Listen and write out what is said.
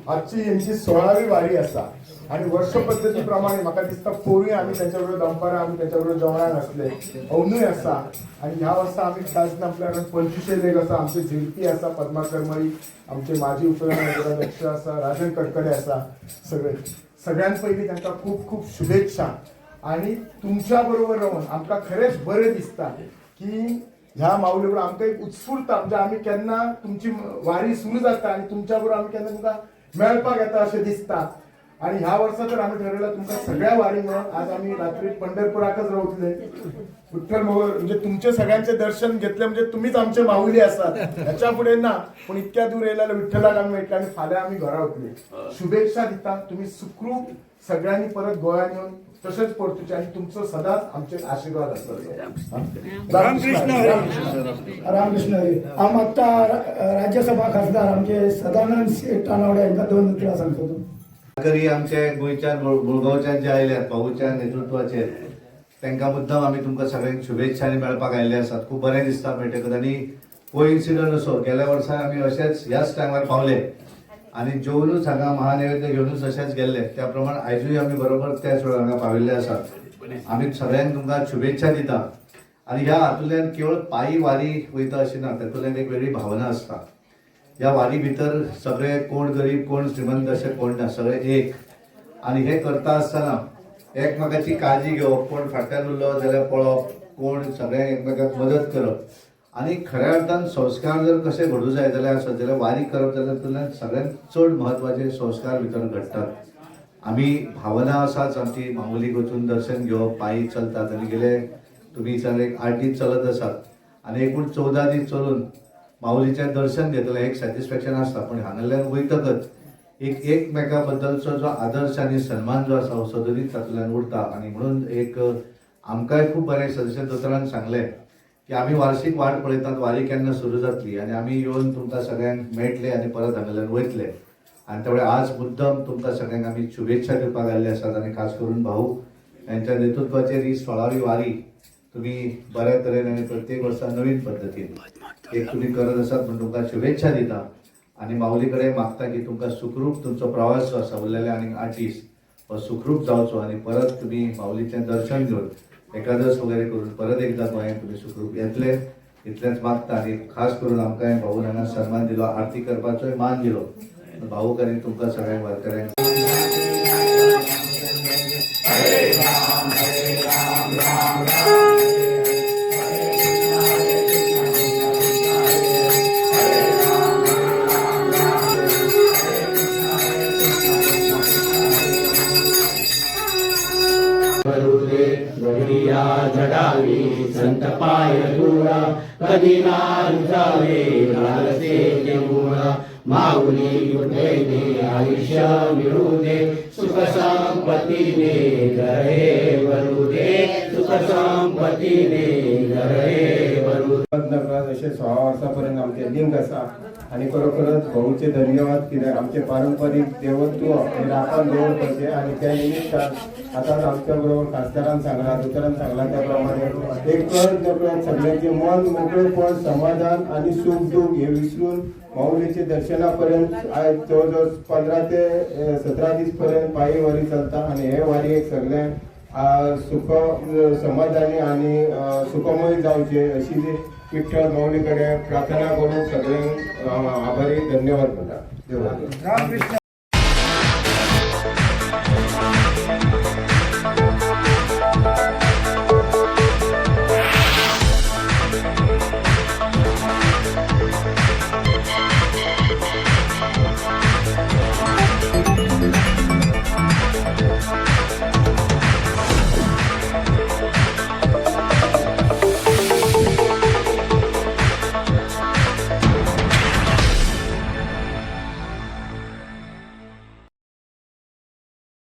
आजची यांची 16वी वारी असा आणि वर्ष पद्धतीप्रमाणे म्हाका दिसता पोरी आम्ही त्यांच्याबरोबर दंपारा आम्ही त्यांच्याबरोबर जेवणाक असले अवनूय असा आणि ह्या वर्सा आम्ही खास आपल्या 25 लेख असा आमचे झिरपी असा पद्मा करमळी आमचे माजी उपनगराध्यक्ष असा राजन कडकडे असा सगळ्यांत पहिली त्यांना खूप खूप शुभेच्छा आणि तुमच्या बरोबर राहून आमका खरेच बरे दिसता की ह्या माऊलीवर आमका एक उत्स्फूर्त म्हणजे आम्ही केन्ना तुमची वारी सुरू जाता आणि तुमच्या बरोबर आम्ही केन्ना तुमका मेळपाक येता असे दिसता आणि ह्या वर्षा तर आम्ही ठरवलं तुमका सगळ्या वारी म्हणून आज आम्ही रात्री पंढरपुराकच राहतले विठ्ठल म्हणजे तुमचे सगळ्यांचे दर्शन घेतले म्हणजे तुम्हीच आमचे माऊली असतात ह्याच्या पुढे ना पण इतक्या दूर येयला विठ्ठलाक आम्ही भेटले आणि फाल्या आम्ही घरा उठले शुभेच्छा दिता तुम्ही सुखरूप सगळ्यांनी परत गोव्यात येऊन तसेच परतुचे आणि तुमचं सदाच आमचे आशीर्वाद असतात रामकृष्ण हरी आम आता राज्यसभा खासदार आमचे सदानंद शेठ तानावडे यांना 2 मित्र सांगतो आमचे गोयच्या मुळगावच्यान जे आयल्यात भाऊच्या नेतृत्वाचे तांकां मुद्दाम आमी तुमकां सगळ्यांक शुभेच्छा आनी मेळपाक आयिल्ले आसात खूब बरें दिसता मेळटकच आनी कोइन्सिडंट असो गेल्या वर्सा आमी अशेंच ह्याच टायमार पावले आणि जेवनूच हांगा महानैवेद्य घेवनूच अशेंच गेल्ले त्या प्रमाण आयजूय आमी बरोबर त्याच वेळार हांगा पाविल्ले आसात आमी सगळ्यांक तुमकां शुभेच्छा दिता आणि ह्या हातूंतल्यान केवळ पायी वारी वयता अशी ना तातूंतल्यान एक वेगळी भावना आसता ह्या वारी भितर सगळे कोण गरीब कोण श्रीमंत असे कोण ना सगळे एक आणि हे करता आसतना एकमेकाची काळजी घेवप कोण फाटल्यान उरलो जाल्यार पळोवप कोण सगळ्यांक एकमेकाक मदत करप आणि खऱ्या अर्थान संस्कार जर कसे घडू जाय जाल्यार असत जाल्यार वारी करप जाल्यार सगळ्यांत चड म्हत्वाचे संस्कार भितर घडटात आमी भावना आसाच आमची मामुलीक वचून दर्शन घेवप पायी चलतात आनी गेले तुमी एक 8 दीस चलत आसात आनी एकूण 14 दीस चलून माऊलीचें दर्शन घेतलें एक सॅटिस्फॅक्शन आसता पण हांगाल्यान वयतकच एकमेका बद्दलचो जो आदर्श आनी सन्मान जो आसा हो सदरीत तातूंतल्यान उरता आनी म्हणून एक आमकांय खूब बरें सदस्य दोतोरान सांगलें की आमी वार्षिक वाट पळयतात वारी केन्ना सुरू जातली आनी आमी येवन तुमकां सगळ्यांक मेळटले आनी परत हांगाल्यान वयतले आनी त्यामुळे आज मुद्दम तुमकां सगळ्यांक आमी शुभेच्छा दिवपाक आयिल्ले आसात आनी खास करून भाऊ यांच्या नेतृत्वाचेर ही 16वी वारी तुम्ही बऱ्या तरेन आनी प्रत्येक वर्सा नवीन पद्दतीन एक तुम्ही करत आसात म्हणून तुमकां शुभेच्छा दिता आनी माऊली कडेन मागता की तुमकां सुखरूप तुमचो प्रवास जो आसा उरलेले आनीक 8 दीस हो सुखरूप जावचो आनी परत तुम्ही माऊलीचें दर्शन घेवन एकादश वगैरे करून परत एकदा गोंयांत तुम्ही सुखरूप येतले इतलेंच मागता आनी खास करून आमकां भाऊन हांगा सन्मान दिलो आरती करपाचोय मान दिलो भाऊक आनी तुमकां सगळ्यांक वारकऱ्यांक झडावी संत पाय तुळा कधी नारुजावे लालसे मुळा माऊली उठे आयुष्य मिळू दे सुख संपत्तीने घरे भरू दे सुख संपत्तीने घरे भरू असे 6 वर्षापर्यंत आमचे लिंक असा आणि खरोखरच भाऊचे धन्यवाद कित्याक आमचे पारंपरिक देवत्व हे राखून दवरपाचे आणि त्या निमित्तान आताच आमच्या बरोबर खासदारान सांगला दोतोरान सांगला त्याप्रमाणे एक नकळत सगळ्यांचे मन मोकळेपण समाधान आणि सुख दुःख हे विसरून माऊलीचे दर्शनापर्यंत आज जवळजवळ 15 ते 17 दीस पर्यंत पायी वारी चलता आणि हे वारी एक सगळ्यांक सुख समाधानी आणि सुखमय जावचे अशी विठ्ठल माऊलीकडे प्रार्थना करून सगळ्यांक आभारी धन्यवाद म्हणटा.